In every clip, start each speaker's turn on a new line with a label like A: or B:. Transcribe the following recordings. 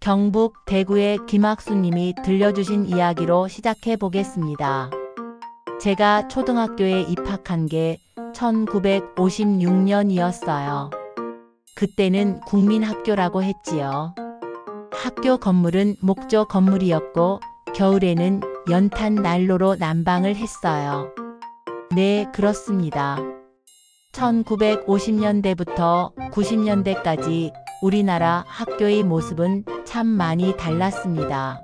A: 경북 대구의 김학수님이 들려주신 이야기로 시작해 보겠습니다. 제가 초등학교에 입학한 게 1956년이었어요. 그때는 국민학교라고 했지요. 학교 건물은 목조 건물이었고 겨울에는 연탄 난로로 난방을 했어요. 네, 그렇습니다. 1950년대부터 90년대까지 우리나라 학교의 모습은 참 많이 달랐습니다.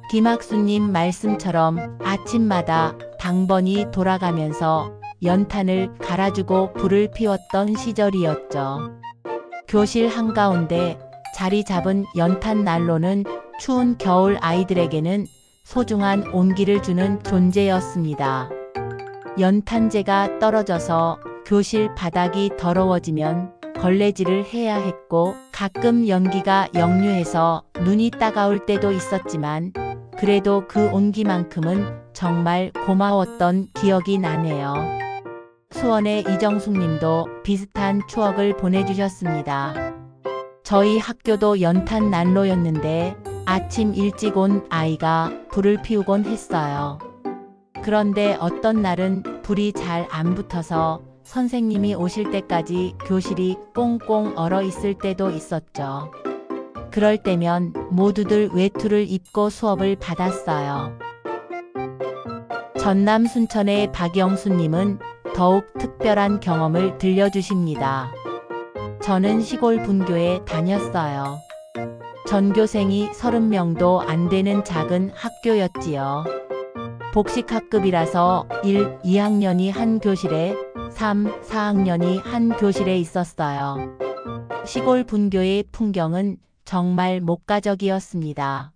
A: 김학수님 말씀처럼 아침마다 당번이 돌아가면서 연탄을 갈아주고 불을 피웠던 시절이었죠. 교실 한가운데 자리 잡은 연탄 난로는 추운 겨울 아이들에게는 소중한 온기를 주는 존재였습니다. 연탄재가 떨어져서 교실 바닥이 더러워지면 걸레질을 해야 했고 가끔 연기가 역류해서 눈이 따가울 때도 있었지만 그래도 그 온기만큼은 정말 고마웠던 기억이 나네요. 수원의 이정숙 님도 비슷한 추억을 보내주셨습니다. 저희 학교도 연탄 난로였는데 아침 일찍 온 아이가 불을 피우곤 했어요. 그런데 어떤 날은 불이 잘 안 붙어서 선생님이 오실 때까지 교실이 꽁꽁 얼어 있을 때도 있었죠. 그럴 때면 모두들 외투를 입고 수업을 받았어요. 전남 순천의 박영수님은 더욱 특별한 경험을 들려주십니다. 저는 시골 분교에 다녔어요. 전교생이 30명도 안 되는 작은 학교였지요. 복식학급이라서 1, 2학년이 한 교실에 3, 4학년이 한 교실에 있었어요. 시골 분교의 풍경은 정말 목가적이었습니다.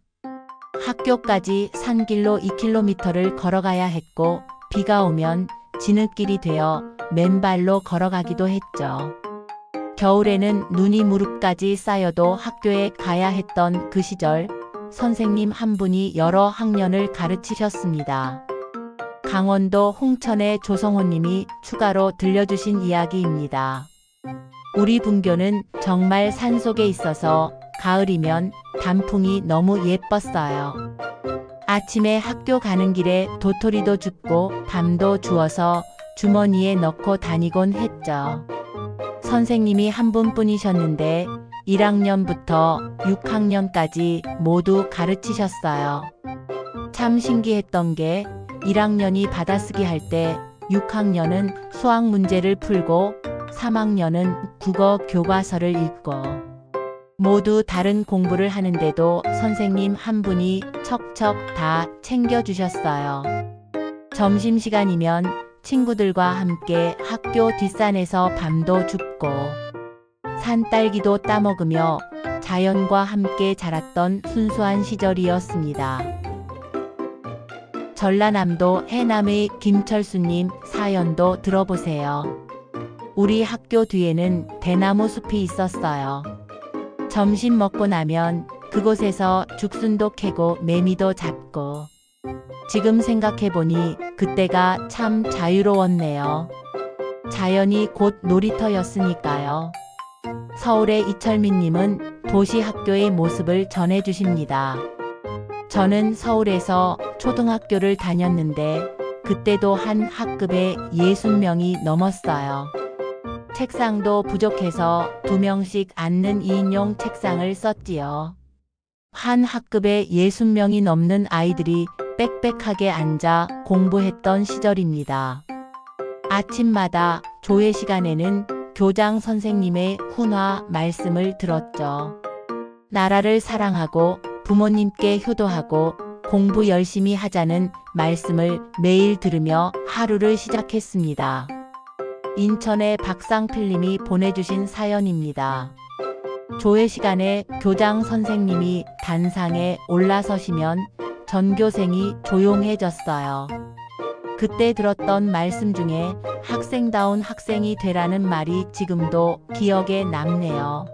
A: 학교까지 산길로 2km를 걸어가야 했고 비가 오면 진흙길이 되어 맨발로 걸어가기도 했죠. 겨울에는 눈이 무릎까지 쌓여도 학교에 가야 했던 그 시절 선생님 한 분이 여러 학년을 가르치셨습니다. 강원도 홍천의 조성호 님이 추가로 들려주신 이야기입니다. 우리 분교는 정말 산속에 있어서 가을이면 단풍이 너무 예뻤어요. 아침에 학교 가는 길에 도토리도 줍고 밤도 주워서 주머니에 넣고 다니곤 했죠. 선생님이 한 분뿐이셨는데 1학년부터 6학년까지 모두 가르치셨어요. 참 신기했던 게 1학년이 받아쓰기 할 때 6학년은 수학 문제를 풀고 3학년은 국어 교과서를 읽고 모두 다른 공부를 하는데도 선생님 한 분이 척척 다 챙겨주셨어요. 점심시간이면 친구들과 함께 학교 뒷산에서 밤도 줍고 산딸기도 따먹으며 자연과 함께 자랐던 순수한 시절이었습니다. 전라남도 해남의 김철수님 사연도 들어보세요. 우리 학교 뒤에는 대나무 숲이 있었어요. 점심 먹고 나면 그곳에서 죽순도 캐고 매미도 잡고 지금 생각해보니 그때가 참 자유로웠네요. 자연이 곧 놀이터였으니까요. 서울의 이철민님은 도시학교의 모습을 전해주십니다. 저는 서울에서 초등학교를 다녔는데 그때도 한 학급에 60명이 넘었어요. 책상도 부족해서 2명씩 앉는 2인용 책상을 썼지요. 한 학급에 60명이 넘는 아이들이 빽빽하게 앉아 공부했던 시절입니다. 아침마다 조회 시간에는 교장 선생님의 훈화 말씀을 들었죠. 나라를 사랑하고 부모님께 효도하고 공부 열심히 하자는 말씀을 매일 들으며 하루를 시작했습니다. 인천의 박상필님이 보내주신 사연입니다. 조회 시간에 교장 선생님이 단상에 올라서시면 전교생이 조용해졌어요. 그때 들었던 말씀 중에 학생다운 학생이 되라는 말이 지금도 기억에 남네요.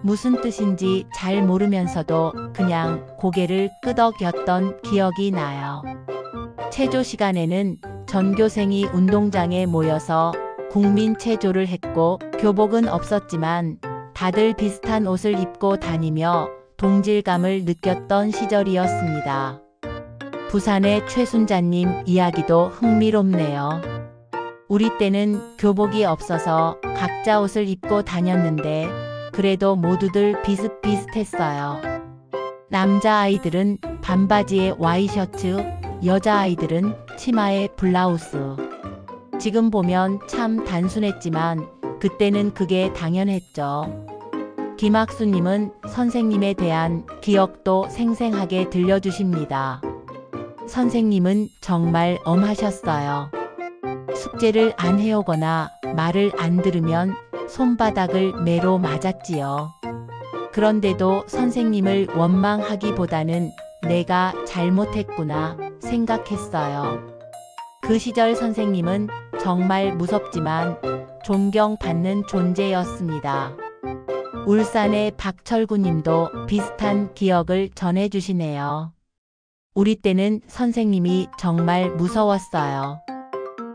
A: 무슨 뜻인지 잘 모르면서도 그냥 고개를 끄덕였던 기억이 나요. 체조 시간에는 전교생이 운동장에 모여서 국민 체조를 했고 교복은 없었지만 다들 비슷한 옷을 입고 다니며 동질감을 느꼈던 시절이었습니다. 부산의 최순자님 이야기도 흥미롭네요. 우리 때는 교복이 없어서 각자 옷을 입고 다녔는데 그래도 모두들 비슷비슷했어요. 남자아이들은 반바지에 와이셔츠, 여자아이들은 치마에 블라우스. 지금 보면 참 단순했지만 그때는 그게 당연했죠. 김학수님은 선생님에 대한 기억도 생생하게 들려주십니다. 선생님은 정말 엄하셨어요. 숙제를 안 해오거나 말을 안 들으면 손바닥을 매로 맞았지요. 그런데도 선생님을 원망하기보다는 내가 잘못했구나 생각했어요. 그 시절 선생님은 정말 무섭지만 존경받는 존재였습니다. 울산의 박철구 님도 비슷한 기억을 전해주시네요. 우리 때는 선생님이 정말 무서웠어요.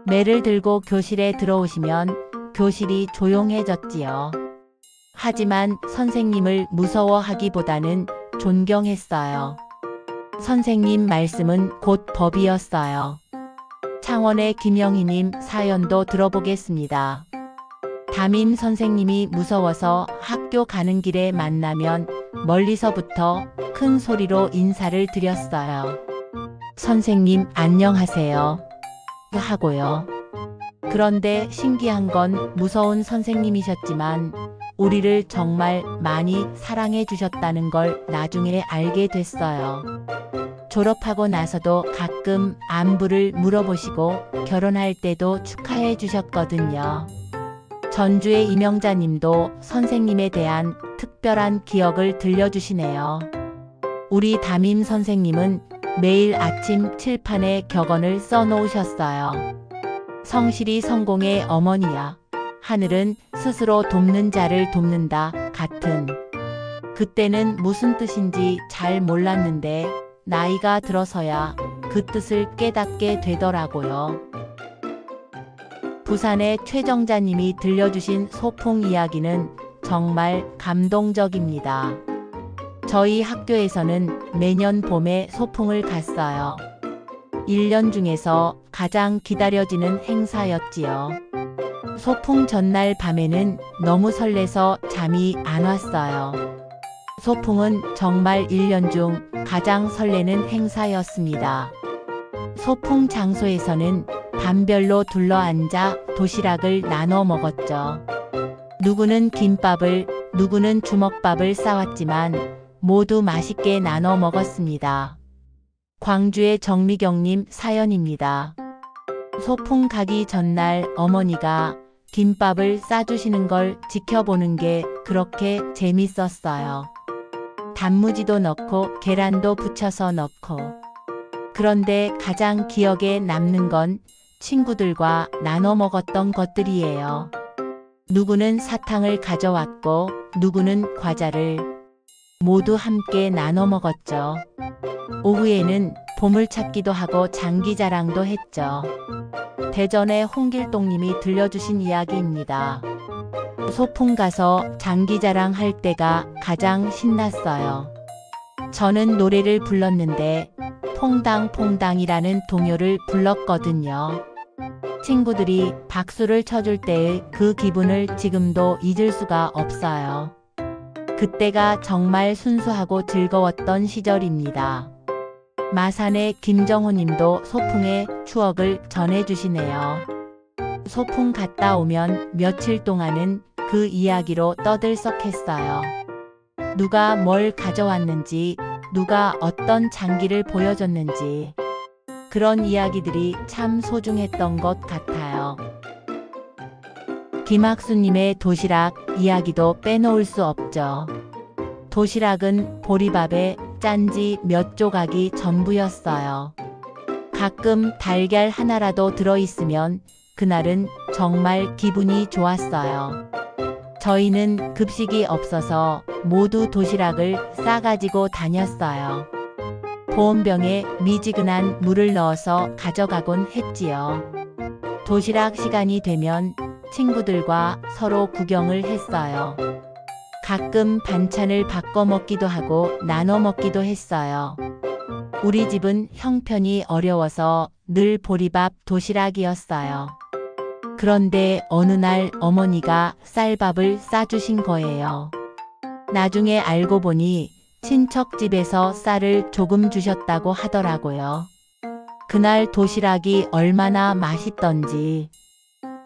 A: 매를 들고 교실에 들어오시면 교실이 조용해졌지요. 하지만 선생님을 무서워하기보다는 존경했어요. 선생님 말씀은 곧 법이었어요. 창원의 김영희님 사연도 들어보겠습니다. 담임 선생님이 무서워서 학교 가는 길에 만나면 멀리서부터 큰 소리로 인사를 드렸어요. 선생님 안녕하세요 하고요. 그런데 신기한 건 무서운 선생님이셨지만 우리를 정말 많이 사랑해 주셨다는 걸 나중에 알게 됐어요. 졸업하고 나서도 가끔 안부를 물어보시고 결혼할 때도 축하해 주셨거든요. 전주의 이명자님도 선생님에 대한 특별한 기억을 들려주시네요. 우리 담임 선생님은 매일 아침 칠판에 격언을 써놓으셨어요. 성실히 성공의 어머니야. 하늘은 스스로 돕는 자를 돕는다 같은. 그때는 무슨 뜻인지 잘 몰랐는데 나이가 들어서야 그 뜻을 깨닫게 되더라고요. 부산의 최정자님이 들려주신 소풍 이야기는 정말 감동적입니다. 저희 학교에서는 매년 봄에 소풍을 갔어요. 1년 중에서 가장 기다려지는 행사였지요. 소풍 전날 밤에는 너무 설레서 잠이 안 왔어요. 소풍은 정말 1년 중 가장 설레는 행사였습니다. 소풍 장소에서는 반별로 둘러앉아 도시락을 나눠 먹었죠. 누구는 김밥을, 누구는 주먹밥을 싸왔지만 모두 맛있게 나눠 먹었습니다. 광주의 정미경님 사연입니다. 소풍 가기 전날 어머니가 김밥을 싸주시는 걸 지켜보는 게 그렇게 재밌었어요. 단무지도 넣고 계란도 부쳐서 넣고. 그런데 가장 기억에 남는 건 친구들과 나눠 먹었던 것들이에요. 누구는 사탕을 가져왔고 누구는 과자를. 모두 함께 나눠 먹었죠. 오후에는 보물찾기도 하고 장기자랑도 했죠. 대전의 홍길동님이 들려주신 이야기입니다. 소풍 가서 장기자랑 할 때가 가장 신났어요. 저는 노래를 불렀는데 퐁당퐁당이라는 동요를 불렀거든요. 친구들이 박수를 쳐줄 때의 그 기분을 지금도 잊을 수가 없어요. 그때가 정말 순수하고 즐거웠던 시절입니다. 마산의 김정호 님도 소풍의 추억을 전해주시네요. 소풍 갔다 오면 며칠 동안은 그 이야기로 떠들썩했어요. 누가 뭘 가져왔는지, 누가 어떤 장기를 보여줬는지. 그런 이야기들이 참 소중했던 것 같아요. 김학수님의 도시락 이야기도 빼놓을 수 없죠. 도시락은 보리밥에 짠지 몇 조각이 전부였어요. 가끔 달걀 하나라도 들어있으면 그날은 정말 기분이 좋았어요. 저희는 급식이 없어서 모두 도시락을 싸가지고 다녔어요. 보온병에 미지근한 물을 넣어서 가져가곤 했지요. 도시락 시간이 되면 친구들과 서로 구경을 했어요. 가끔 반찬을 바꿔 먹기도 하고 나눠 먹기도 했어요. 우리 집은 형편이 어려워서 늘 보리밥 도시락이었어요. 그런데 어느 날 어머니가 쌀밥을 싸주신 거예요. 나중에 알고 보니 친척 집에서 쌀을 조금 주셨다고 하더라고요. 그날 도시락이 얼마나 맛있던지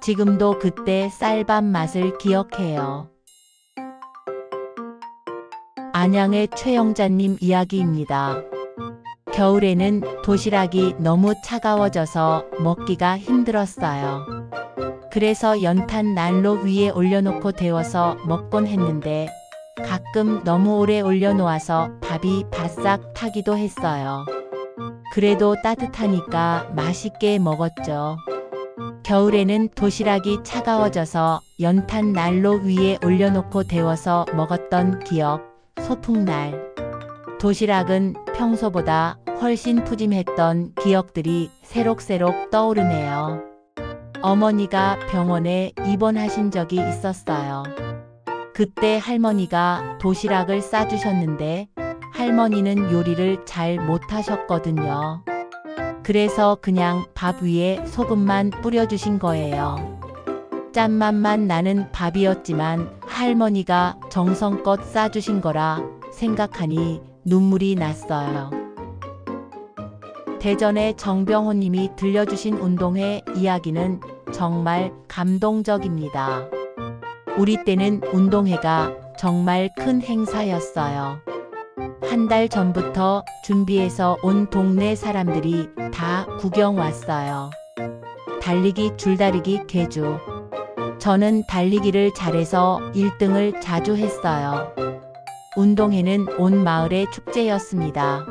A: 지금도 그때 쌀밥 맛을 기억해요. 안양의 최영자님 이야기입니다. 겨울에는 도시락이 너무 차가워져서 먹기가 힘들었어요. 그래서 연탄 난로 위에 올려놓고 데워서 먹곤 했는데 가끔 너무 오래 올려놓아서 밥이 바싹 타기도 했어요. 그래도 따뜻하니까 맛있게 먹었죠. 겨울에는 도시락이 차가워져서 연탄 난로 위에 올려놓고 데워서 먹었던 기억, 소풍날. 도시락은 평소보다 훨씬 푸짐했던 기억들이 새록새록 떠오르네요. 어머니가 병원에 입원하신 적이 있었어요. 그때 할머니가 도시락을 싸주셨는데 할머니는 요리를 잘 못하셨거든요. 그래서 그냥 밥 위에 소금만 뿌려주신 거예요. 짠맛만 나는 밥이었지만 할머니가 정성껏 싸주신 거라 생각하니 눈물이 났어요. 대전의 정병호님이 들려주신 운동회 이야기는 정말 감동적입니다. 우리 때는 운동회가 정말 큰 행사였어요. 한 달 전부터 준비해서 온 동네 사람들이 다 구경 왔어요. 달리기, 줄다리기, 계주. 저는 달리기를 잘해서 1등을 자주 했어요. 운동회는 온 마을의 축제였습니다.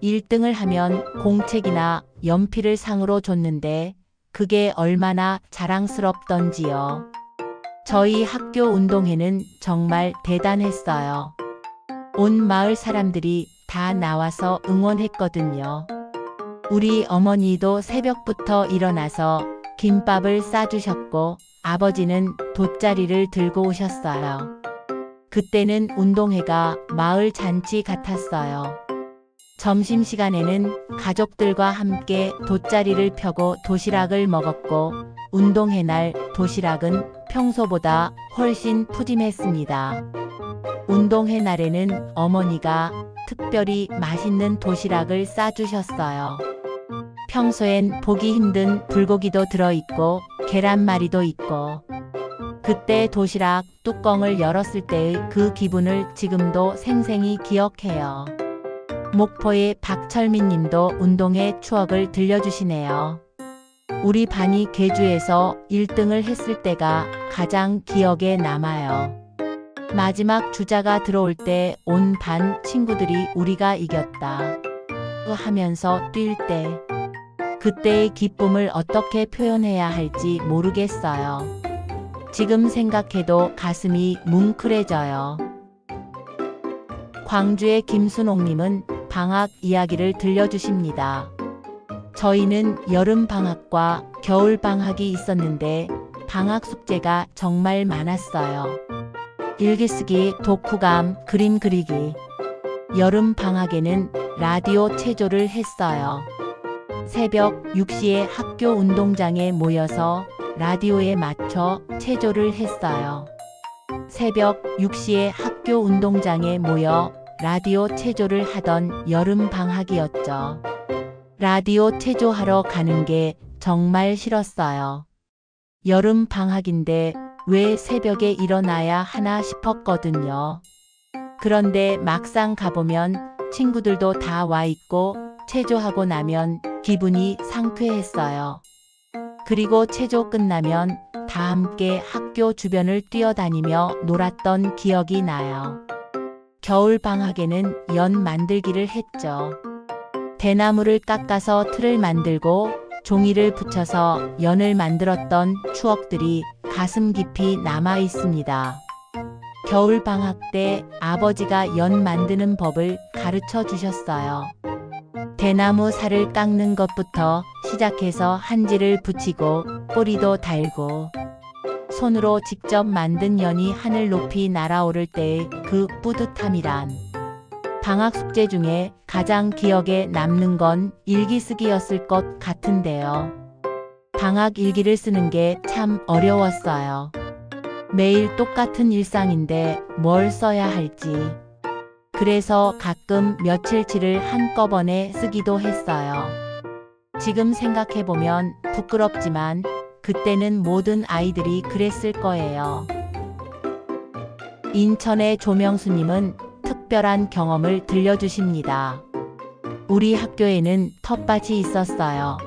A: 1등을 하면 공책이나 연필을 상으로 줬는데 그게 얼마나 자랑스럽던지요. 저희 학교 운동회는 정말 대단했어요. 온 마을 사람들이 다 나와서 응원했거든요. 우리 어머니도 새벽부터 일어나서 김밥을 싸주셨고 아버지는 돗자리를 들고 오셨어요. 그때는 운동회가 마을 잔치 같았어요. 점심시간에는 가족들과 함께 돗자리를 펴고 도시락을 먹었고 운동회 날 도시락은 평소보다 훨씬 푸짐했습니다. 운동회 날에는 어머니가 특별히 맛있는 도시락을 싸주셨어요. 평소엔 보기 힘든 불고기도 들어있고 계란말이도 있고 그때 도시락 뚜껑을 열었을 때의 그 기분을 지금도 생생히 기억해요. 목포의 박철민 님도 운동회 추억을 들려주시네요. 우리 반이 계주에서 1등을 했을 때가 가장 기억에 남아요. 마지막 주자가 들어올 때 온 반 친구들이 우리가 이겼다 하면서 뛸 때 그때의 기쁨을 어떻게 표현해야 할지 모르겠어요. 지금 생각해도 가슴이 뭉클해져요. 광주의 김순옥님은 방학 이야기를 들려주십니다. 저희는 여름방학과 겨울방학이 있었는데 방학 숙제가 정말 많았어요. 일기쓰기, 독후감, 그림 그리기. 여름방학에는 라디오 체조를 했어요. 새벽 6시에 학교 운동장에 모여서 라디오에 맞춰 체조를 했어요. 새벽 6시에 학교 운동장에 모여 라디오 체조를 하던 여름방학이었죠. 라디오 체조하러 가는 게 정말 싫었어요. 여름방학인데 왜 새벽에 일어나야 하나 싶었거든요. 그런데 막상 가보면 친구들도 다 와 있고 체조하고 나면 기분이 상쾌했어요. 그리고 체조 끝나면 다 함께 학교 주변을 뛰어다니며 놀았던 기억이 나요. 겨울방학에는 연 만들기를 했죠. 대나무를 깎아서 틀을 만들고 종이를 붙여서 연을 만들었던 추억들이 가슴 깊이 남아 있습니다. 겨울방학 때 아버지가 연 만드는 법을 가르쳐 주셨어요. 대나무 살을 깎는 것부터 시작해서 한지를 붙이고 뿌리도 달고 손으로 직접 만든 연이 하늘 높이 날아오를 때의 그 뿌듯함이란. 방학 숙제 중에 가장 기억에 남는 건 일기 쓰기였을 것 같은데요. 방학 일기를 쓰는 게 참 어려웠어요. 매일 똑같은 일상인데 뭘 써야 할지. 그래서 가끔 며칠치를 한꺼번에 쓰기도 했어요. 지금 생각해보면 부끄럽지만 그때는 모든 아이들이 그랬을 거예요. 인천의 조명수님은 특별한 경험을 들려주십니다. 우리 학교에는 텃밭이 있었어요.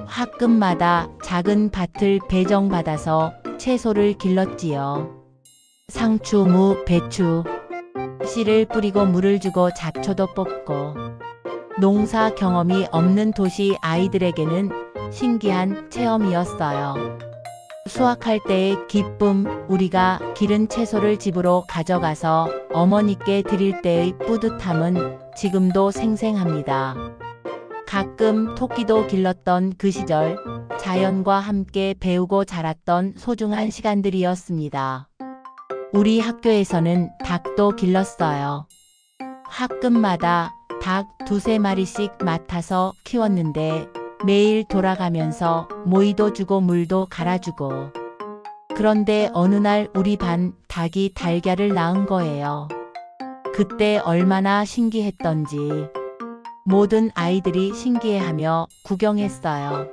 A: 학급마다 작은 밭을 배정받아서 채소를 길렀지요. 상추, 무, 배추, 씨를 뿌리고 물을 주고 잡초도 뽑고. 농사 경험이 없는 도시 아이들에게는 신기한 체험이었어요. 수확할 때의 기쁨, 우리가 기른 채소를 집으로 가져가서 어머니께 드릴 때의 뿌듯함은 지금도 생생합니다. 가끔 토끼도 길렀던 그 시절, 자연과 함께 배우고 자랐던 소중한 시간들이었습니다. 우리 학교에서는 닭도 길렀어요. 학급마다 닭 2~3마리씩 맡아서 키웠는데 매일 돌아가면서 모이도 주고 물도 갈아주고. 그런데 어느 날 우리 반 닭이 달걀을 낳은 거예요. 그때 얼마나 신기했던지. 모든 아이들이 신기해하며 구경했어요.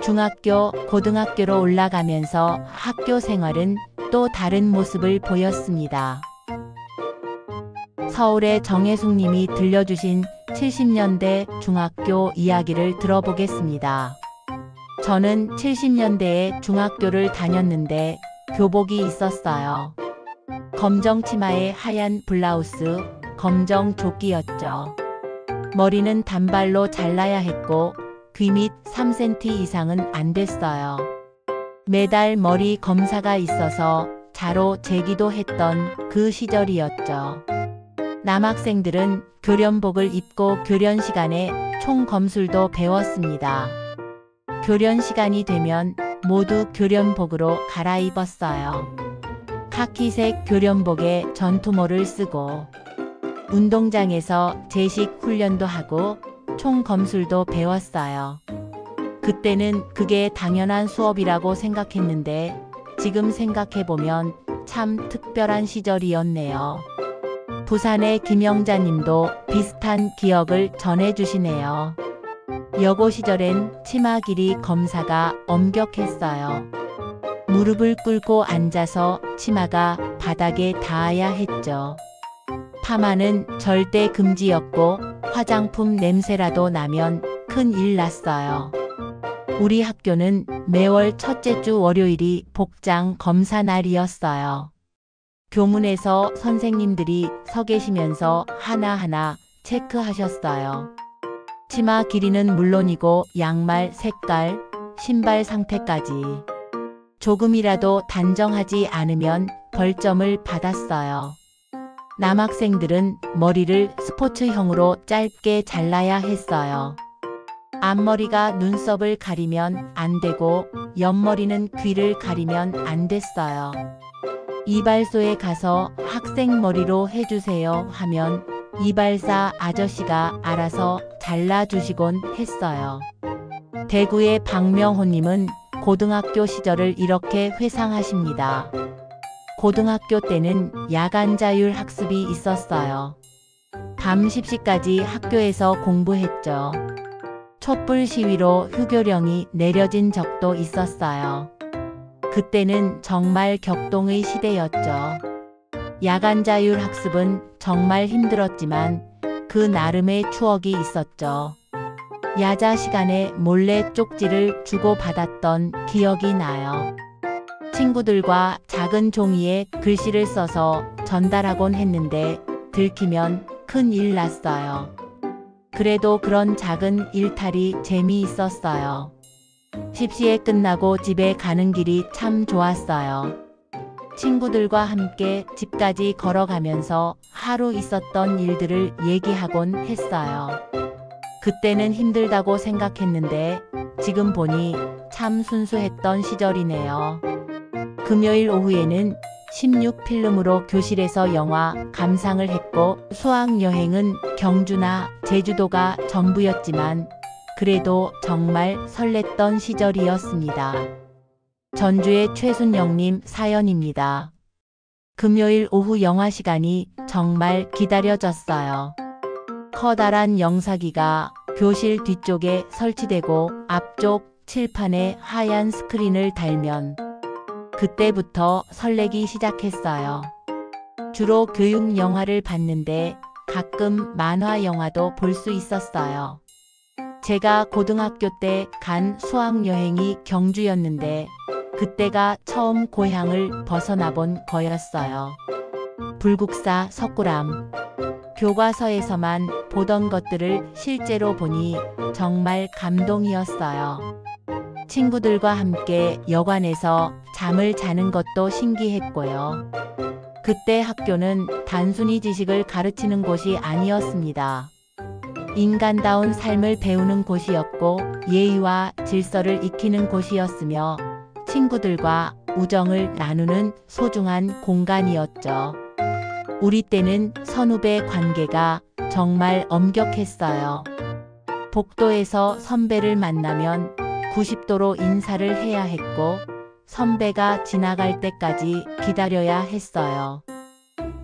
A: 중학교, 고등학교로 올라가면서 학교 생활은 또 다른 모습을 보였습니다. 서울의 정혜숙 님이 들려주신 70년대 중학교 이야기를 들어보겠습니다. 저는 70년대에 중학교를 다녔는데 교복이 있었어요. 검정 치마에 하얀 블라우스, 검정 조끼였죠. 머리는 단발로 잘라야 했고 귀 밑 3cm 이상은 안 됐어요. 매달 머리 검사가 있어서 자로 재기도 했던 그 시절이었죠. 남학생들은 교련복을 입고 교련 시간에 총검술도 배웠습니다. 교련 시간이 되면 모두 교련복으로 갈아입었어요. 카키색 교련복에 전투모를 쓰고 운동장에서 제식 훈련도 하고 총검술도 배웠어요. 그때는 그게 당연한 수업이라고 생각했는데 지금 생각해보면 참 특별한 시절이었네요. 부산의 김영자님도 비슷한 기억을 전해주시네요. 여고 시절엔 치마 길이 검사가 엄격했어요. 무릎을 꿇고 앉아서 치마가 바닥에 닿아야 했죠. 파마는 절대 금지였고 화장품 냄새라도 나면 큰일 났어요. 우리 학교는 매월 첫째 주 월요일이 복장 검사 날이었어요. 교문에서 선생님들이 서 계시면서 하나하나 체크하셨어요. 치마 길이는 물론이고 양말 색깔, 신발 상태까지. 조금이라도 단정하지 않으면 벌점을 받았어요. 남학생들은 머리를 스포츠형으로 짧게 잘라야 했어요. 앞머리가 눈썹을 가리면 안 되고 옆머리는 귀를 가리면 안 됐어요. 이발소에 가서 학생 머리로 해주세요 하면 이발사 아저씨가 알아서 잘라주시곤 했어요. 대구의 박명호님은 고등학교 시절을 이렇게 회상하십니다. 고등학교 때는 야간 자율 학습이 있었어요. 밤 10시까지 학교에서 공부했죠. 촛불 시위로 휴교령이 내려진 적도 있었어요. 그때는 정말 격동의 시대였죠. 야간 자율 학습은 정말 힘들었지만 그 나름의 추억이 있었죠. 야자 시간에 몰래 쪽지를 주고받았던 기억이 나요. 친구들과 작은 종이에 글씨를 써서 전달하곤 했는데 들키면 큰일 났어요. 그래도 그런 작은 일탈이 재미있었어요. 십시에 끝나고 집에 가는 길이 참 좋았어요. 친구들과 함께 집까지 걸어가면서 하루 있었던 일들을 얘기하곤 했어요. 그때는 힘들다고 생각했는데 지금 보니 참 순수했던 시절이네요. 금요일 오후에는 16필름으로 교실에서 영화 감상을 했고 수학여행은 경주나 제주도가 전부였지만 그래도 정말 설렜던 시절이었습니다. 전주의 최순영님 사연입니다. 금요일 오후 영화 시간이 정말 기다려졌어요. 커다란 영사기가 교실 뒤쪽에 설치되고 앞쪽 칠판에 하얀 스크린을 달면 그때부터 설레기 시작했어요. 주로 교육 영화를 봤는데 가끔 만화 영화도 볼 수 있었어요. 제가 고등학교 때 간 수학여행이 경주였는데 그때가 처음 고향을 벗어나 본 거였어요. 불국사 석굴암. 교과서에서만 보던 것들을 실제로 보니 정말 감동이었어요. 친구들과 함께 여관에서 잠을 자는 것도 신기했고요. 그때 학교는 단순히 지식을 가르치는 곳이 아니었습니다. 인간다운 삶을 배우는 곳이었고 예의와 질서를 익히는 곳이었으며 친구들과 우정을 나누는 소중한 공간이었죠. 우리 때는 선후배 관계가 정말 엄격했어요. 복도에서 선배를 만나면 90도로 인사를 해야 했고 선배가 지나갈 때까지 기다려야 했어요.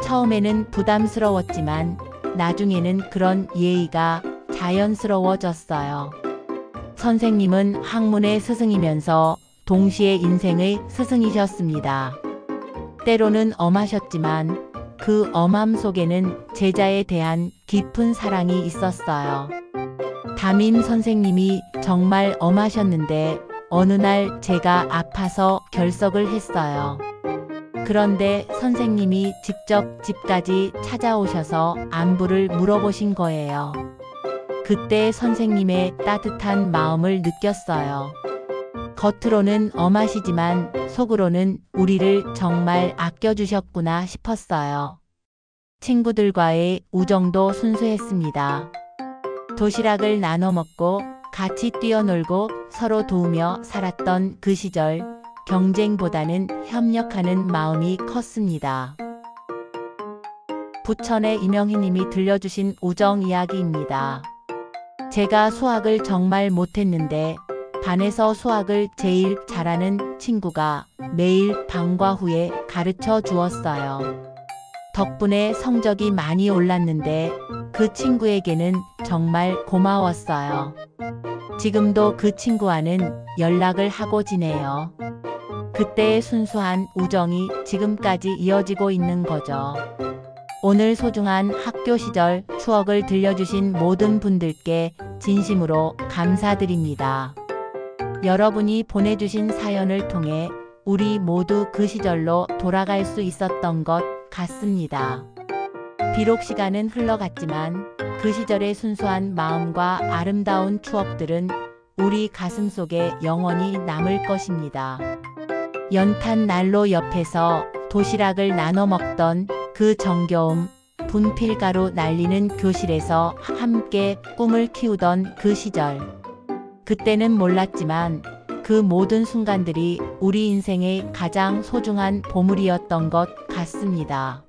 A: 처음에는 부담스러웠지만 나중에는 그런 예의가 자연스러워졌어요. 선생님은 학문의 스승이면서 동시에 인생의 스승이셨습니다. 때로는 엄하셨지만 그 엄함 속에는 제자에 대한 깊은 사랑이 있었어요. 담임 선생님이 정말 엄하셨는데 어느 날 제가 아파서 결석을 했어요. 그런데 선생님이 직접 집까지 찾아오셔서 안부를 물어보신 거예요. 그때 선생님의 따뜻한 마음을 느꼈어요. 겉으로는 엄하시지만 속으로는 우리를 정말 아껴주셨구나 싶었어요. 친구들과의 우정도 순수했습니다. 도시락을 나눠 먹고 같이 뛰어놀고 서로 도우며 살았던 그 시절, 경쟁보다는 협력하는 마음이 컸습니다. 부천의 이명희님이 들려주신 우정 이야기입니다. 제가 수학을 정말 못했는데 반에서 수학을 제일 잘하는 친구가 매일 방과 후에 가르쳐 주었어요. 덕분에 성적이 많이 올랐는데 그 친구에게는 정말 고마웠어요. 지금도 그 친구와는 연락을 하고 지내요. 그때의 순수한 우정이 지금까지 이어지고 있는 거죠. 오늘 소중한 학교 시절 추억을 들려주신 모든 분들께 진심으로 감사드립니다. 여러분이 보내주신 사연을 통해 우리 모두 그 시절로 돌아갈 수 있었던 것 같습니다. 비록 시간은 흘러갔지만 그 시절의 순수한 마음과 아름다운 추억들은 우리 가슴 속에 영원히 남을 것입니다. 연탄 난로 옆에서 도시락을 나눠 먹던 그 정겨움, 분필가루 날리는 교실에서 함께 꿈을 키우던 그 시절. 그때는 몰랐지만 그 모든 순간들이 우리 인생의 가장 소중한 보물이었던 것 같습니다.